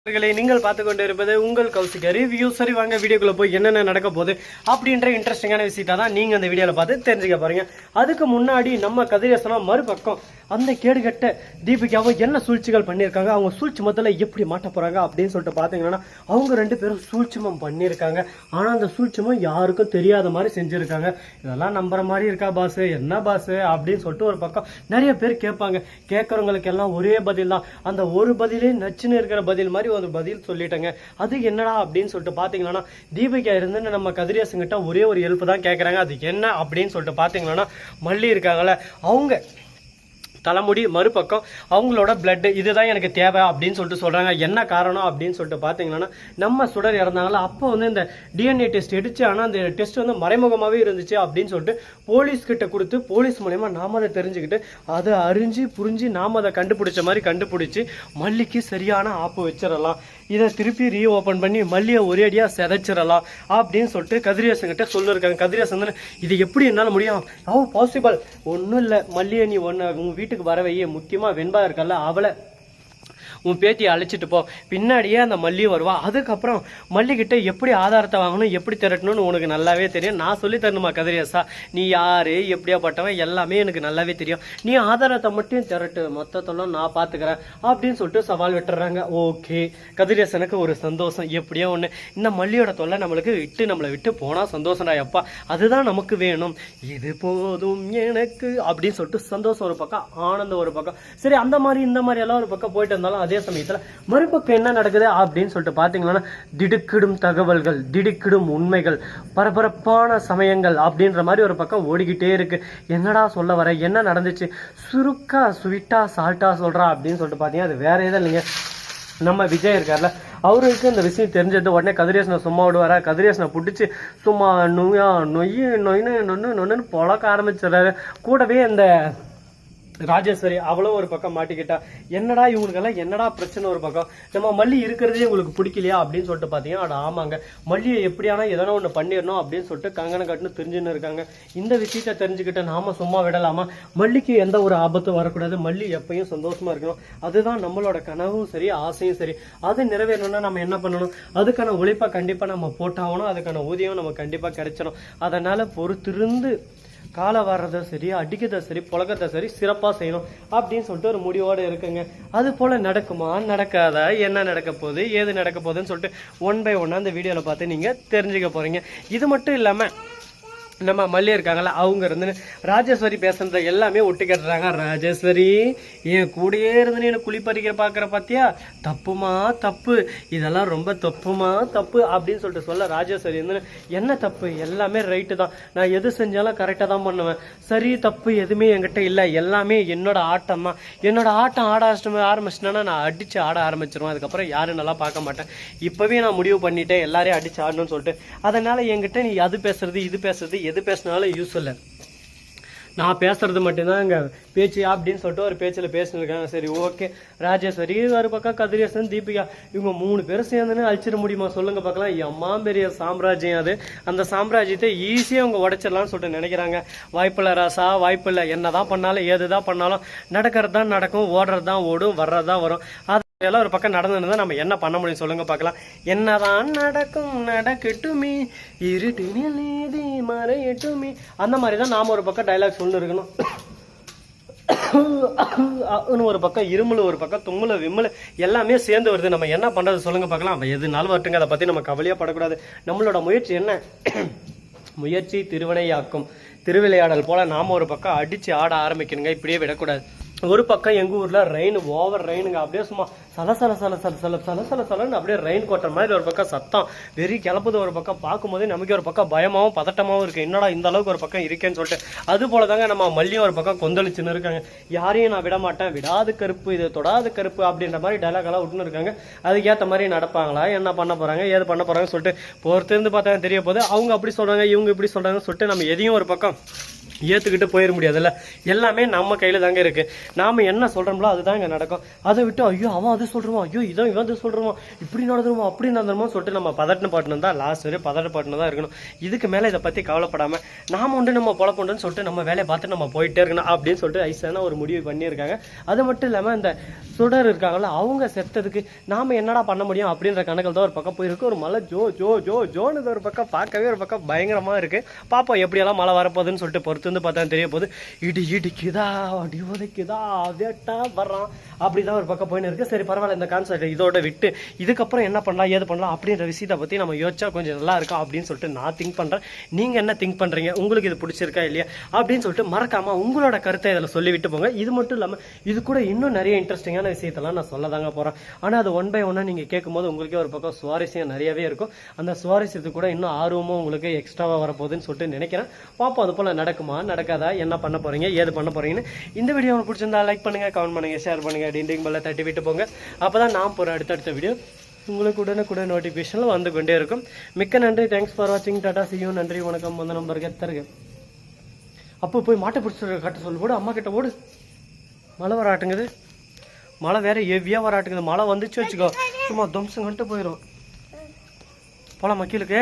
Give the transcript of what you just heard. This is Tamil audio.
நீங்கள் பார்த்து கொண்டு இருப்பது உங்கள் கௌசிக் ரிவ்யூ. சரி வாங்க வீடியோக்குள்ள போய் என்னென்ன நடக்க போகுது அப்படின்ற இன்ட்ரெஸ்டிங்கான விஷயத்தை தான் நீங்க அந்த வீடியோல பார்த்து தெரிஞ்சுக்க போறீங்க. அதுக்கு முன்னாடி நம்ம கதிரேசனா மறுபக்கம் அந்த கேடுகட்ட தீபிகாவை என்ன சூழ்ச்சிகள் பண்ணியிருக்காங்க, அவங்க சூழ்ச்சி மொத்தல எப்படி மாட்ட போறாங்க அப்படின்னு சொல்லிட்டு பாத்தீங்கன்னா அவங்க ரெண்டு பேரும் சூழ்ச்சிமம் பண்ணியிருக்காங்க. ஆனா அந்த சூழ்ச்சிமம் யாருக்கும் தெரியாத மாதிரி செஞ்சிருக்காங்க. இதெல்லாம் நம்புற மாதிரி இருக்கா பாஸ், என்ன பாஸ் அப்படின்னு சொல்லிட்டு ஒரு பக்கம் நிறைய பேர் கேட்பாங்க. கேட்கறவங்களுக்கு எல்லாம் ஒரே பதில் தான், அந்த ஒரு பதிலே நச்சுன்னு இருக்கிற பதில் மாதிரி ஒரு பதில் சொல்லிட்டாங்க. அது என்னடா அப்படின்னு சொல்லிட்டு பாத்தீங்கன்னா தீபிகா இருந்து நம்ம கதிரேசன் கிட்ட ஒரே ஒரு ஹெல்ப் தான் கேட்கறாங்க. அது என்ன அப்படின்னு சொல்லிட்டு பாத்தீங்கன்னா மல்லி இருக்காங்கல்ல, அவங்க தலைமுடி மறுபக்கம் அவங்களோட பிளட் இதுதான் எனக்கு தேவை அப்படின்னு சொல்லிட்டு சொல்றாங்க. என்ன காரணம் அப்படின்னு சொல்லிட்டு பாத்தீங்கன்னா நம்ம சுடர் இறந்தாங்களா அப்போ இந்த டிஎன்ஏ டெஸ்ட் எடுத்து, ஆனா அந்த டெஸ்ட் மறைமுகமாவே இருந்துச்சு அப்படின்னு சொல்லிட்டு போலீஸ் கிட்ட கொடுத்து போலீஸ் மூலயமா நாம அதை தெரிஞ்சுக்கிட்டு அதை அறிஞ்சு புரிஞ்சு நாம அதை கண்டுபிடிச்ச மாதிரி கண்டுபிடிச்சு மல்லிக்கு சரியான ஆப்பு வச்சிடலாம். இதை திருப்பி ரீ ஓபன் பண்ணி மல்லியை ஒரே அடியா செதைச்சிடலாம் அப்படின்னு சொல்லிட்டு கதிரேசன் கிட்ட சொல்லிருக்காங்க. கதிரேசன் இது எப்படி என்னால முடியும், ஹவ் பாசிபிள், ஒன்னும் இல்ல மல்லியை நீ உங்க வீட்டுக்கு வரவையே, முக்கியமா வெண்பா இருக்கல்ல அவளை உன் பேத்தியை அழைச்சிட்டு போ, பின்னாடியே அந்த மல்லி வருவா. அதுக்கப்புறம் மல்லிகிட்ட எப்படி ஆதாரத்தை வாங்கணும் எப்படி திரட்டணும்னு உனக்கு நல்லாவே தெரியும். நான் சொல்லி தரணுமா கதிரேசா, நீ யாரு எப்படியா பட்டவன் எல்லாமே எனக்கு நல்லாவே தெரியும், நீ ஆதாரத்தை மட்டும் திரட்டு, மொத்தத்தெல்லாம் நான் பாத்துக்கிறேன் அப்படின்னு சொல்லிட்டு சவால் விட்டுறாங்க. ஓகே, கதிரேசனுக்கு ஒரு சந்தோஷம். எப்படியோ ஒண்ணு இந்த மல்லியோட தொல்லை நம்மளை விட்டு போனா சந்தோஷம்டா எப்பா, அதுதான் நமக்கு வேணும், இது போதும் எனக்கு அப்படின்னு சொல்லிட்டு சந்தோஷம் ஒரு பக்கம், ஆனந்தம் ஒரு பக்கம். சரி அந்த மாதிரி இந்த மாதிரி எல்லாம் ஒரு பக்கம் போயிட்டு இருந்தாலும் அதே சமயத்துல மறுபக்கம் என்ன நடக்குது அப்படின்னு சொல்லிட்டு பாத்தீங்கன்னா திடுக்கிடும் தகவல்கள், திடுக்கிடும் உண்மைகள், பரபரப்பான சமயங்கள் அப்படின்ற மாதிரி ஒரு பக்கம் ஓடிக்கிட்டே இருக்கு. என்னடா சொல்ல வர, என்ன நடந்துச்சு, சுருக்கா ஸ்வீட்டா சால்ட்டா சொல்றா அப்படின்னு சொல்லிட்டு பாத்தீங்கன்னா அது வேற எதுவும் இல்லைங்க. நம்ம விஜய் இருக்கார்ல, அவருக்கு இந்த விஷயம் தெரிஞ்சது உடனே கதிரேசனை சும்மா விடுவாரா, கதிரேசனை பிடிச்சி சும்மா நொய்னு பொழக்க ஆரம்பிச்சிடறாரு. கூடவே இந்த ராஜேஸ்வரி அவளும் ஒரு பக்கம் மாட்டிக்கிட்டா. என்னடா இவங்களுக்கெல்லாம் என்னடா பிரச்சனை, ஒரு பக்கம் நம்ம மல்லி இருக்கிறதே உங்களுக்கு பிடிக்கலையா அப்படின்னு சொல்லிட்டு பாத்தீங்கன்னா அட ஆமாங்க, மல்லியை எப்படியானா எதனா ஒண்ணு பண்ணிடணும் அப்படின்னு சொல்லிட்டு கங்கணம் கட்டுன்னு தெரிஞ்சுன்னு இருக்காங்க. இந்த விஷயத்த தெரிஞ்சுக்கிட்டு நாம சும்மா விடலாமா, மல்லிக்கு எந்த ஒரு ஆபத்தும் வரக்கூடாது, மல்லி எப்பயும் சந்தோஷமா இருக்கணும், அதுதான் நம்மளோட கனவும் சரி ஆசையும் சரி. அது நிறைவேறணும்னா நம்ம என்ன பண்ணணும், அதுக்கான உழைப்பை கண்டிப்பா நம்ம போட்டாகணும், அதுக்கான ஊதியம் நமக்கு கண்டிப்பா கிடைச்சிடும். அதனால பொறுத்திருந்து காலை வர்றதை சரி அடிக்கிறத சரி புழக்கத்தை சரி சிறப்பா செய்யணும் அப்படின்னு சொல்லிட்டு ஒரு முடிவோடு இருக்குங்க. அது போல நடக்குமா நடக்காதா, என்ன நடக்க போகுது ஏது நடக்க போகுதுன்னு சொல்லிட்டு ஒன் பை ஒன்னா அந்த வீடியோல பார்த்து நீங்க தெரிஞ்சுக்க போறீங்க. இது மட்டும் இல்லாம நம்ம மல்லி இருக்காங்கல்ல, அவங்க இருந்து ராஜேஸ்வரி பேசுறத எல்லாமே ஒட்டு கேட்டுறாங்க. ராஜேஸ்வரி என் கூடயே இருந்து எனக்கு குளிப்பறிக்கிற பாக்குற பாத்தியா, தப்புமா தப்பு, இதெல்லாம் ரொம்ப தப்புமா தப்பு அப்படின்னு சொல்லிட்டு சொல்ல ராஜேஸ்வரி இருந்து என்ன தப்பு, எல்லாமே ரைட்டு தான், நான் எது செஞ்சாலும் கரெக்டா தான் பண்ணுவேன், சரி தப்பு எதுவுமே என்கிட்ட இல்லை, எல்லாமே என்னோட ஆட்டம் தான், என்னோட ஆட்டம் ஆட ஆரம்பிச்சிட்டேன்னா நான் அடிச்சு ஆட ஆரம்பிச்சிருவேன், அதுக்கப்புறம் யாரும் நல்லா பார்க்க மாட்டேன், இப்பவே நான் முடிவு பண்ணிட்டேன் எல்லாரையும் அடிச்சு ஆடணும்னு சொல்லிட்டு. அதனால என்கிட்ட நீ அது பேசுறது இது பேசுறது எது பேசினாலும் யூஸ் இல்லை, நான் பேசுறது மட்டும்தான் இங்க பேச்சு அப்படின்னு சொல்லிட்டு ஒரு பேச்சுல பேசினிருக்காங்க. சரி ஓகே, ராஜேஸ்வரி ஒரு பக்கம் கதிரேசன் தீபிகா இவங்க 3 பேரும் சேர்ந்துன்னு அழிச்சிட முடியுமா சொல்லுங்க பார்க்கலாம். எம்மா பெரிய சாம்ராஜ்யம் அது, அந்த சாம்ராஜ்யத்தை ஈஸியா அவங்க உடைச்சிடலாம்னு சொல்லிட்டு நினைக்கிறாங்க. வாய்ப்பில்லை ராசா, வாய்ப்பில்லை, என்னதான் பண்ணாலும் ஏதுதான் பண்ணாலும் நடக்கிறது தான் நடக்கும், ஓடுறது தான் ஓடும், வர்றதுதான் வரும். எல்லாம் ஒரு பக்கம் நடந்துருந்தா நம்ம என்ன பண்ண முடியும் சொல்லுங்க பார்க்கலாம். என்னதான் நடக்கும் நடக்கட்டுமே, இருட்டினில் நீதி மறையட்டுமே, அந்த மாதிரிதான் நாம ஒரு பக்கம் டைலாக் சொல்லி இருக்கணும். ஒரு பக்கம் இருமுல ஒரு பக்கம் தும்முல விம்முல எல்லாமே சேர்ந்து வருது. நம்ம என்ன பண்றது சொல்லுங்க பார்க்கலாம். எதுனாலும் வரட்டுங்க, அதை பத்தி நம்ம கவலையா படக்கூடாது. நம்மளோட முயற்சி என்ன, முயற்சி திருவினையாக்கும், திருவிளையாடல் போல நாம ஒரு பக்கம் அடிச்சு ஆட ஆரம்பிக்கணுங்க, இப்படியே விடக்கூடாது. ஒரு பக்கம் எங்க ஊர்ல ரெயின் ஓவர் ரெயினுங்க, அப்படியே சும்மா சலன்னு அப்படியே ரெயின் கொட்டுற மாதிரி ஒரு பக்கம் சத்தம் வெறி கிளப்புது. ஒரு பக்கம் பார்க்கும்போது நமக்கு ஒரு பக்கம் பயமாவும் பதட்டமாவும் இருக்கு, என்னடா இந்த அளவுக்கு ஒரு பக்கம் இருக்கேன்னு சொல்லிட்டு. அது போலதாங்க நம்ம மல்லியும் ஒரு பக்கம் கொந்தளிச்சுன்னு இருக்காங்க. யாரையும் நான் விட மாட்டேன், விடாது கருப்பு இது தொடாது கருப்பு அப்படின்ற மாதிரி டைலாக் எல்லாம் விட்டுன்னு இருக்காங்க. அதுக்கேற்ற மாதிரி நடப்பாங்களா, என்ன பண்ண போறாங்க ஏது பண்ண போறாங்கன்னு சொல்லிட்டு பொறுத்திருந்து பார்த்தா தெரிய போகுது. அவங்க அப்படி சொல்றாங்க இவங்க இப்படி சொல்றாங்கன்னு சொல்லிட்டு நம்ம எதையும் ஒரு பக்கம் ஏற்றுக்கிட்டு போயிட முடியாதுல்ல. எல்லாமே நம்ம கையில் தாங்க இருக்குது. நாம் என்ன சொல்கிறோம்களோ அதுதான் இங்கே நடக்கும். அதை விட்டு ஐயோ அவன் அதை சொல்கிறோமா, ஐயோ இவன் அது சொல்கிறோமா, இப்படி நடந்துருமா அப்படி நடந்துருமோ சொல்லிட்டு நம்ம பதட்டு பாட்டுன்னு தான் லாஸ்ட் வரை பதட்டு பாட்டுன்னு தான் இருக்கணும். இதுக்கு மேலே இதை பற்றி கவலைப்படாமல் நாம் உண்டு நம்ம பொழப்புண்டுன்னு சொல்லிட்டு நம்ம வேலையை பார்த்து நம்ம போயிட்டே இருக்கணும் அப்படின்னு சொல்லிட்டு ஐசான ஒரு முடிவு பண்ணியிருக்காங்க. அது மட்டும் இல்லாமல் இந்த சுடர் இருக்காங்கல்ல, அவங்க செத்ததுக்கு நாம் என்னடா பண்ண முடியும் அப்படின்ற கணக்கில் தான் ஒரு பக்கம் போயிருக்கு. ஒரு மழை ஜோ ஜோ ஜோ ஜோன்னு ஒரு பக்கம் பார்க்கவே ஒரு பக்கம் பயங்கரமாக இருக்குது. பார்ப்போம் எப்படியெல்லாம் மழை வரப்போகுதுன்னு சொல்லிட்டு பொறுத்து வந்து பார்த்தா தெரிய போகுது. இடி இடிக்குதா அடி உதைக்குதா வேட்டா வர்றான் அப்படிதான் ஒரு பக்கம் போயின்னு இருக்கு. சரி பரவாயில்ல, இந்த கான்செப்ட் இதோட விட்டு இதுக்கப்புறம் என்ன பண்ணலாம் ஏது பண்ணலாம் அப்படின்ற விஷயத்தை பற்றி நம்ம யோசிச்சா கொஞ்சம் நல்லா இருக்கும் அப்படின்னு சொல்லிட்டு நான் திங்க் பண்ணுறேன். நீங்கள் என்ன திங்க் பண்ணுறீங்க, உங்களுக்கு இது பிடிச்சிருக்கா இல்லையா அப்படின்னு சொல்லிட்டு மறக்காமல் உங்களோட கருத்தை இதில் சொல்லிவிட்டு போங்க. இது மட்டும் இல்லாமல் இது கூட இன்னும் நிறைய இன்ட்ரெஸ்டிங்கான விஷயத்தெல்லாம் நான் சொல்ல தாங்க போகிறேன். ஆனால் அது ஒன் பை ஒன்னாக நீங்கள் கேட்கும்போது உங்களுக்கே ஒரு பக்கம் சுவாரஸ்யம் நிறையவே இருக்கும். அந்த சுவாரஸ்யத்துக்கு கூட இன்னும் ஆர்வமும் உங்களுக்கு எக்ஸ்ட்ராவாக வரப்போகுதுன்னு சொல்லிட்டு நினைக்கிறேன். பார்ப்போம் அது போல் நடக்குமா நடக்காதா, என்ன பண்ண போகிறீங்க ஏது பண்ண போகிறீங்கன்னு. இந்த வீடியோ உங்களுக்கு பிடிச்சிருந்தா லைக் பண்ணுங்கள், கமெண்ட் பண்ணுங்கள், ஷேர் பண்ணுங்கள், டிண்டிங் பெல்லை தட்டி விட்டு போங்க. அப்போ தான் நான் போகிற அடுத்தடுத்த வீடியோ உங்களுக்கு உடனுக்குடன் நோட்டிஃபிகேஷனில் வந்து கொண்டே இருக்கும். மிக்க நன்றி, தேங்க்ஸ் ஃபார் வாட்சிங், டாடா சி யூ, நன்றி வணக்கம். வந்து நம்பருக்கு தருக. அப்போ போய் மாட்டை பிடிச்சி கட்ட சொல்லு, போடு அம்மா கிட்ட ஓடு. மழை வராட்டுங்குது, மழை வேற ஹெவியாக வராட்டுங்குது. மழை வந்துச்சு வச்சுக்கோ சும்மா துவம்சம் கண்டு போயிடும். போகலாமா கீழுக்கு?